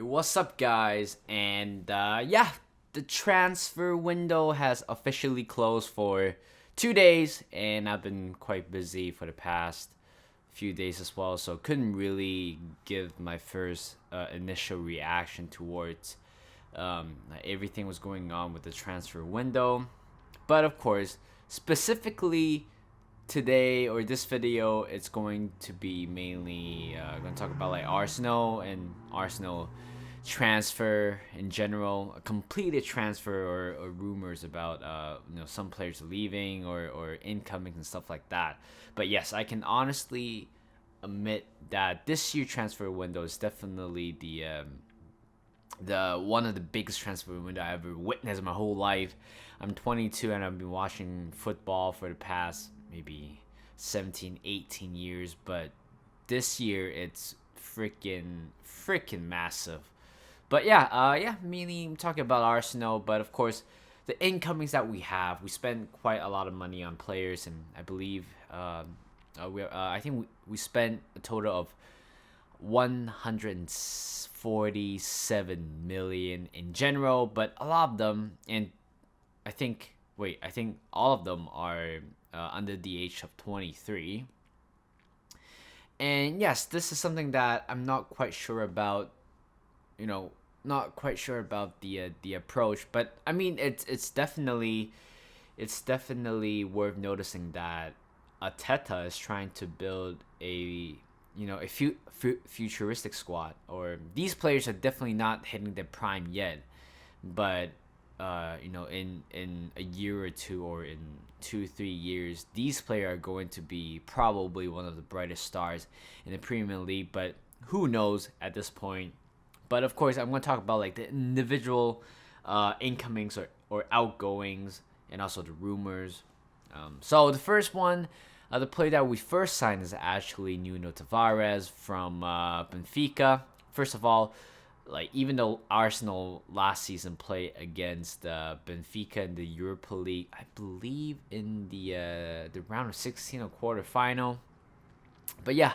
What's up, guys? And yeah, the transfer window has officially closed for 2 days, and I've been quite busy for the past few days as well, so couldn't really give my first initial reaction towards everything was going on with the transfer window. But of course, specifically today or this video, it's going to be mainly going to talk about like Arsenal and Arsenal transfer in general, a completed transfer or rumors about some players leaving or incoming and stuff like that. But yes, I can honestly admit that this year transfer window is definitely the one of the biggest transfer window I ever witnessed in my whole life. I'm 22 and I've been watching football for the past maybe 17, 18 years, but this year it's freaking massive. But yeah, mainly talking about Arsenal, but of course the incomings that we have, we spend quite a lot of money on players, and I believe I think we spent a total of 147 million in general, but a lot of them, and I think all of them are under the age of 23. And yes, this is something that I'm not quite sure about, not quite sure about the approach, but I mean it's definitely worth noticing that Ateta is trying to build a futuristic squad, or these players are definitely not hitting their prime yet, but in a year or two, or in 2 3 years, these players are going to be probably one of the brightest stars in the Premier League. But who knows at this point? But of course, I'm going to talk about like the individual incomings or outgoings, and also the rumors. So the first one, the player that we first signed is actually Nuno Tavares from Benfica. First of all, like, even though Arsenal last season played against Benfica in the Europa League, I believe in the round of 16 or quarterfinal. But yeah,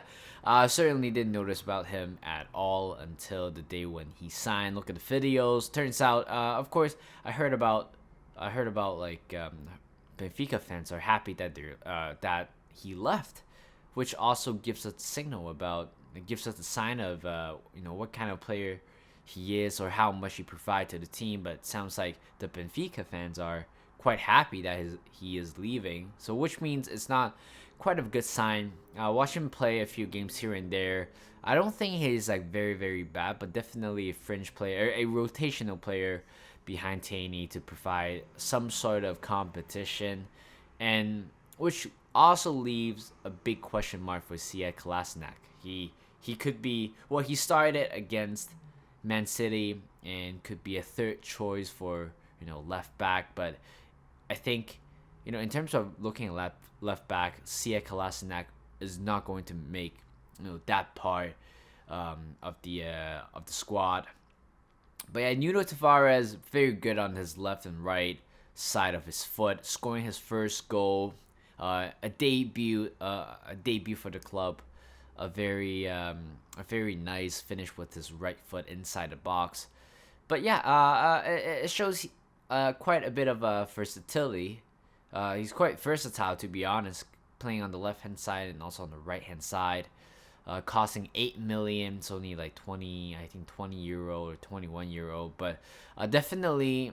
certainly didn't notice about him at all until the day when he signed. Look at the videos. Turns out, of course, I heard about like Benfica fans are happy that he left, which also gives us a signal about. It gives us a sign of what kind of player he is, or how much he provides to the team. But it sounds like the Benfica fans are quite happy that he is leaving. So which means it's not quite a good sign. Watch him play a few games here and there. I don't think he's like very very bad, but definitely a fringe player, a rotational player behind Taney to provide some sort of competition, and which also leaves a big question mark for Sead Kolasinac. He could be, well, he started against Man City and could be a third choice for left back, but I think in terms of looking at left back, Sead Kolasinac is not going to make that part of the squad. But yeah, Nuno Tavares very good on his left and right side of his foot, scoring his first goal, a debut for the club, a very nice finish with his right foot inside the box. But yeah, it shows quite a bit of versatility. He's quite versatile, to be honest, playing on the left hand side and also on the right hand side. Costing 8 million, it's only like 20 euro or 21 euro, but definitely,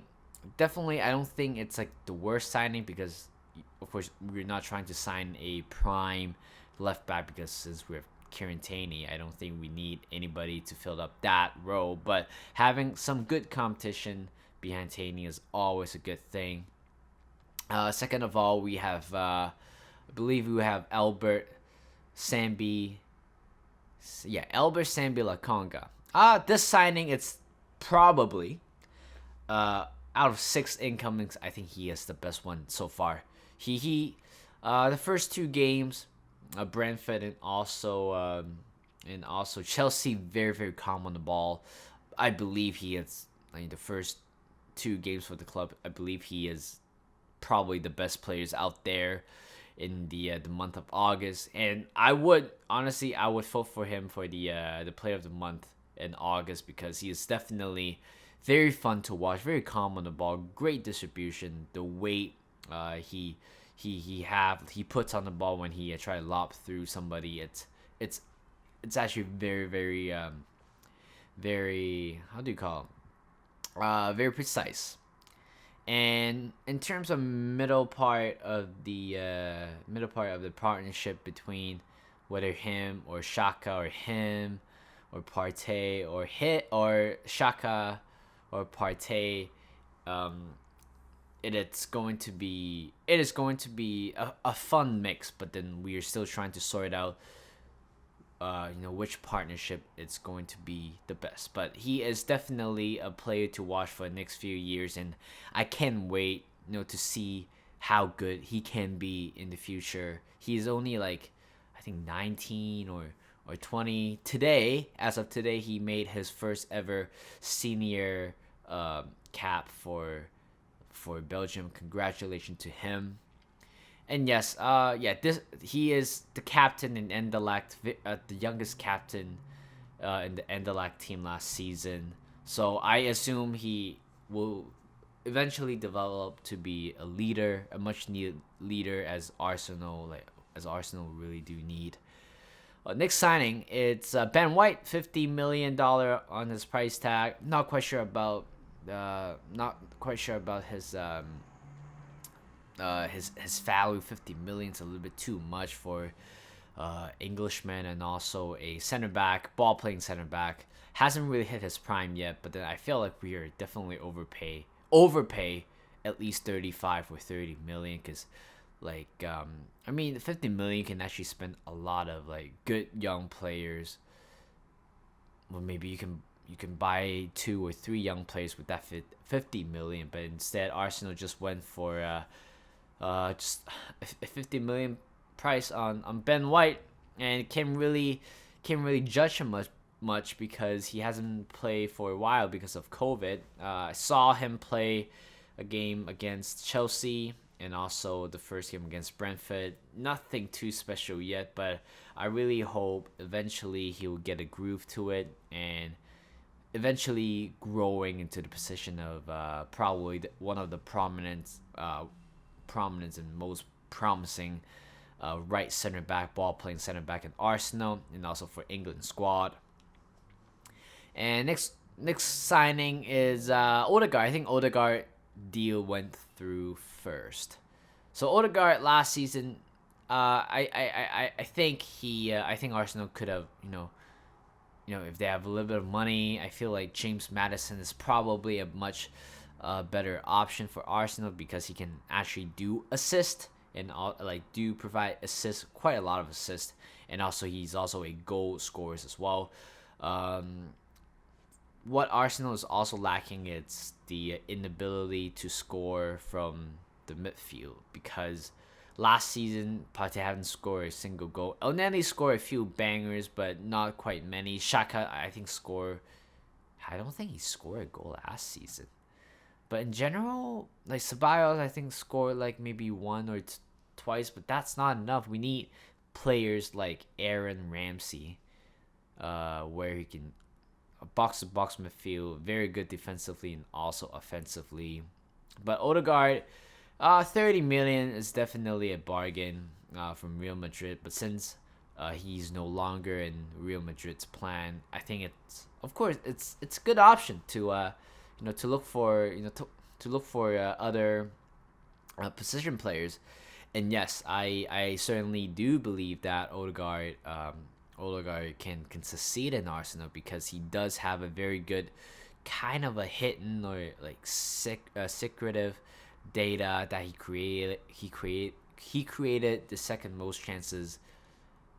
I don't think it's like the worst signing, because of course we're not trying to sign a prime left back, because since we have Kieran Taney, I don't think we need anybody to fill up that role. But having some good competition behind Taney is always a good thing. Second of all, we have I believe we have Sambi Albert Sambi Lakonga. This signing, it's probably out of six incomings, I think he is the best one so far. The first two games, Brentford and also Chelsea, very very calm on the ball. I believe he is, like, the first two games for the club. I believe he is probably the best players out there in the month of August, and I would vote for him for the player of the month in August because he is definitely very fun to watch, very calm on the ball, great distribution, the weight he puts on the ball when he try to lob through somebody. It's it's actually very how do you call very precise. And in terms of middle part of the partnership between whether him or Shaka or him or Partey or hit or Shaka or Partey, um, it is going to be a fun mix, but then we are still trying to sort out which partnership it's going to be the best. But he is definitely a player to watch for the next few years, and I can't wait, to see how good he can be in the future. He's only like, I think 19 or 20 today. As of today, he made his first ever senior cap for Belgium. Congratulations to him. And yes, this he is the captain in Anderlecht, the youngest captain in the Anderlecht team last season. So I assume he will eventually develop to be a leader, a much needed leader as Arsenal really do need. Next signing, it's Ben White, $50 million on his price tag. Not quite sure about his value. 50 million is a little bit too much for Englishman, and also a center back, ball playing center back. Hasn't really hit his prime yet, but then I feel like we are definitely overpay at least 35 or 30 million, because I mean 50 million can actually spend a lot of like good young players. Well, maybe you can buy 2 or 3 young players with that 50 million, but instead Arsenal just went for just a 50 million price on Ben White, and can't really judge him much because he hasn't played for a while because of COVID. I saw him play a game against Chelsea and also the first game against Brentford. Nothing too special yet, but I really hope eventually he will get a groove to it and eventually growing into the position of probably one of the prominent and most promising right center back, ball playing center back in Arsenal and also for England squad. And next signing is Odegaard. I think Odegaard deal went through first. So Odegaard last season, I think I think Arsenal could have if they have a little bit of money. I feel like James Maddison is probably a much better option for Arsenal because he can actually do assist and do provide assists, quite a lot of assists, and also he's also a goal scorer as well. What Arsenal is also lacking is the inability to score from the midfield, because last season Partey hadn't scored a single goal. Elneny scored a few bangers, but not quite many. Xhaka, I don't think he scored a goal last season. But in general, like Ceballos, I think scored like maybe one or twice, but that's not enough. We need players like Aaron Ramsey, where he can box-to-box midfield, very good defensively and also offensively. But Odegaard, 30 million is definitely a bargain from Real Madrid. But since he's no longer in Real Madrid's plan, I think it's a good option to to look for other position players. And yes, I certainly do believe that Odegaard can succeed in Arsenal because he does have a very good kind of a hidden or like secretive data that he created the second most chances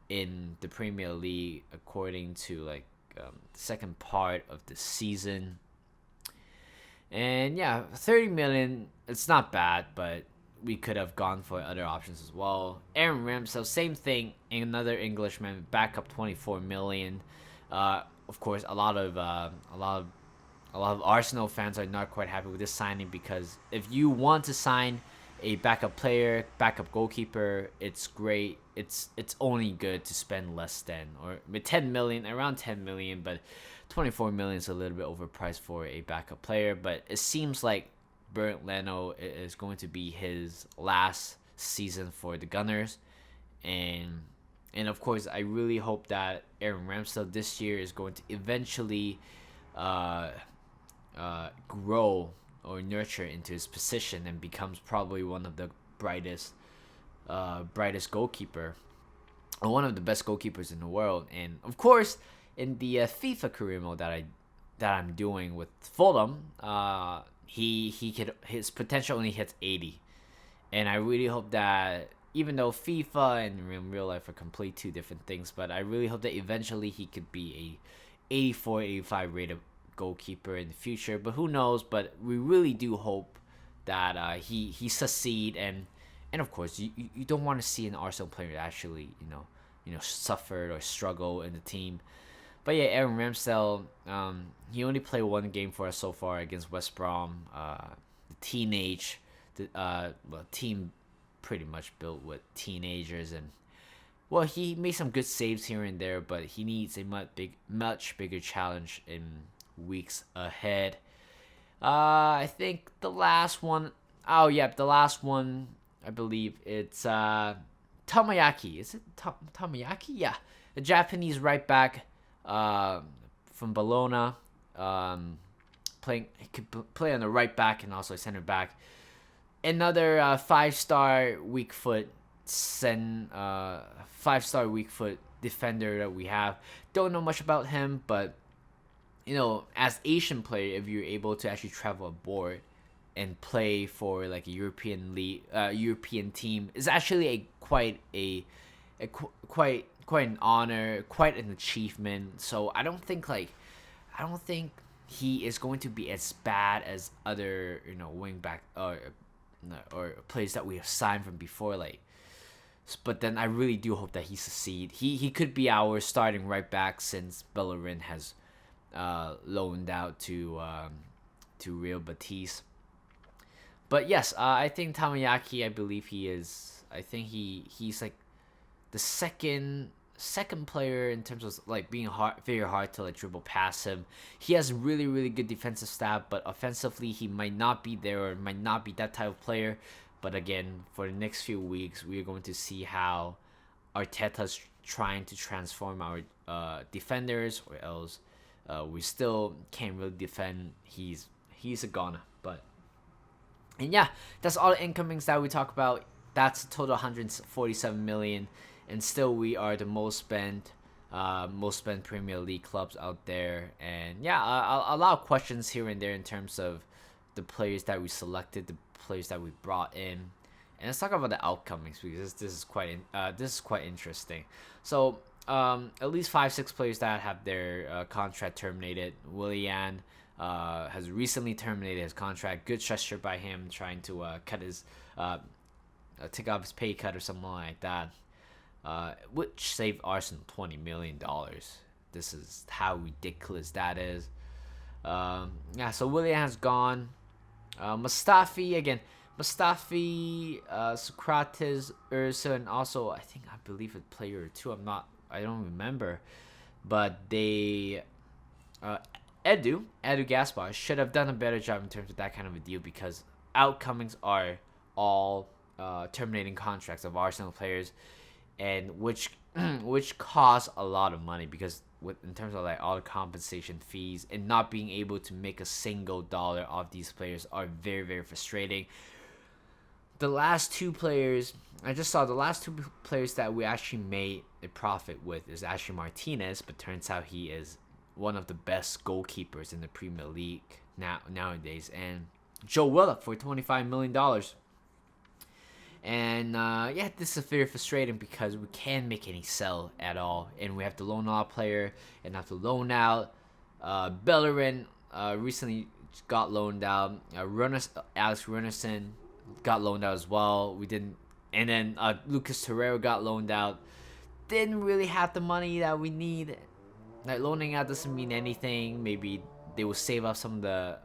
in the Premier League according to the second part of the season. And yeah, 30 million, it's not bad, but we could have gone for other options as well. Aaron Ramsdale, same thing, another Englishman, backup 24 million. Of course, a lot of Arsenal fans are not quite happy with this signing, because if you want to sign a backup player, backup goalkeeper, it's great. It's only good to spend less than, or with 10 million, around 10 million, but 24 million is a little bit overpriced for a backup player, but it seems like Bernd Leno is going to be his last season for the Gunners, and of course I really hope that Aaron Ramsdale this year is going to eventually grow or nurture into his position and becomes probably one of the brightest goalkeeper, or one of the best goalkeepers in the world. And of course, in the FIFA career mode that I'm doing with Fulham, his potential only hits 80, and I really hope that, even though FIFA and in real life are complete two different things, but I really hope that eventually he could be a 84, 85 rated goalkeeper in the future. But who knows? But we really do hope that he succeed, and of course you don't want to see an Arsenal player actually suffer or struggle in the team. But yeah, Aaron Ramsdale, he only played one game for us so far against West Brom. Team pretty much built with teenagers, and well, he made some good saves here and there, but he needs a much bigger challenge in weeks ahead. I think the last one, the last one, I believe it's Tomoyaki. Is it Tomoyaki? Yeah, a Japanese right back from Bologna. He could play on the right back and also center back. Another 5-star weak foot defender that we have. Don't know much about him, but as Asian player, if you're able to actually travel abroad and play for like a European league, European team, is actually quite an honor, quite an achievement. So I don't think he is going to be as bad as other wing back or players that we have signed from before. But then I really do hope that he succeed. He could be our starting right back since Bellerin has loaned out to Real Betis. But yes, I think Tamayaki, I believe he is. I think he's like the second player in terms of like being very hard to like dribble past him. He has really good defensive stat, but offensively he might not be there or might not be that type of player. But again, for the next few weeks, we are going to see how Arteta's trying to transform our defenders, or else we still can't really defend. He's a goner. And yeah, that's all the incomings that we talk about. That's a total 147 million, and still we are the most spent Premier League clubs out there. And yeah, a lot of questions here and there in terms of the players that we selected, the players that we brought in. And let's talk about the outcomings, because this is quite interesting. So at least 5-6 players that have their contract terminated. Willian has recently terminated his contract. Good gesture by him, trying to take off his pay cut or something like that, which saved Arsenal $20 million. This is how ridiculous that is. So Willian has gone. Mustafi, Socrates, Ursa, and also I believe a player or two. I don't remember, but they Edu Gaspar should have done a better job in terms of that kind of a deal, because outcomings are all terminating contracts of Arsenal players, and which costs a lot of money, because in terms of like all the compensation fees and not being able to make a single dollar off these players are very frustrating. The last two players that we actually made a profit with is Ashley Martinez, but turns out he is one of the best goalkeepers in the Premier League nowadays, and Joe Willock for $25 million. And this is very frustrating because we can't make any sell at all, and we have to loan out a player and have to loan out. Bellerin recently got loaned out. Alex Runerson got loaned out as well. We didn't, and then Lucas Torreira got loaned out. Didn't really have the money that we need. Like, loaning out doesn't mean anything. Maybe they will save up some of the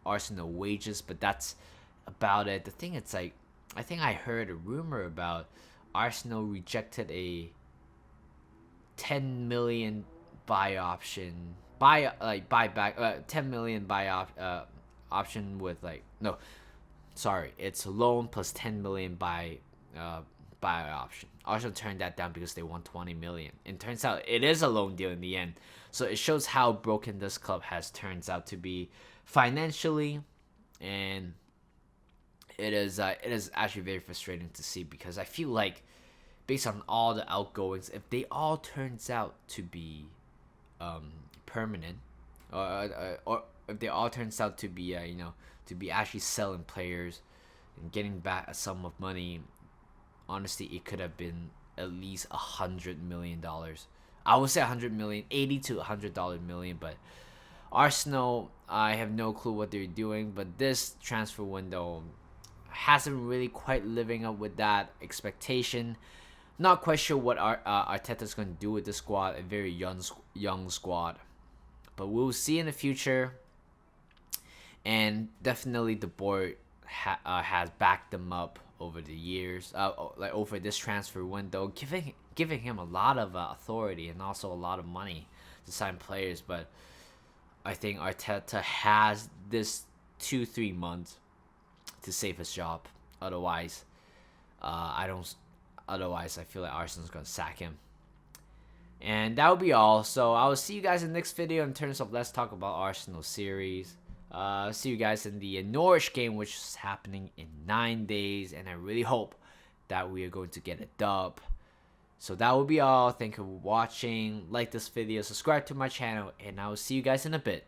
Arsenal wages, but that's about it. The thing is, like, I think I heard a rumor about Arsenal rejected a 10 million buy option buy back 10 million option with like no, sorry, it's a loan plus 10 million buy option. Arsenal turned that down because they want 20 million. And turns out it is a loan deal in the end. So it shows how broken this club has turns out to be financially, and it is actually very frustrating to see because I feel like based on all the outgoings, if they all turns out to be permanent, or if they all turns out to be to be actually selling players and getting back a sum of money, honestly, it could have been at least $100 million. I would say 100 million, 80 to $100 million, but Arsenal, I have no clue what they're doing, but this transfer window hasn't really quite living up with that expectation. Not quite sure what Arteta's going to do with the squad, a very young squad, but we'll see in the future. And definitely the board has backed them up over the years, like over this transfer window, giving him a lot of authority and also a lot of money to sign players. But I think Arteta has this 2-3 months to save his job. Otherwise, I don't. Otherwise, I feel like Arsenal's gonna sack him. And that will be all. So I will see you guys in the next video in terms of Let's Talk About Arsenal series. See you guys in the Norwich game, which is happening in 9 days, and I really hope that we are going to get a dub. So that will be all. Thank you for watching. Like this video, subscribe to my channel, and I will see you guys in a bit.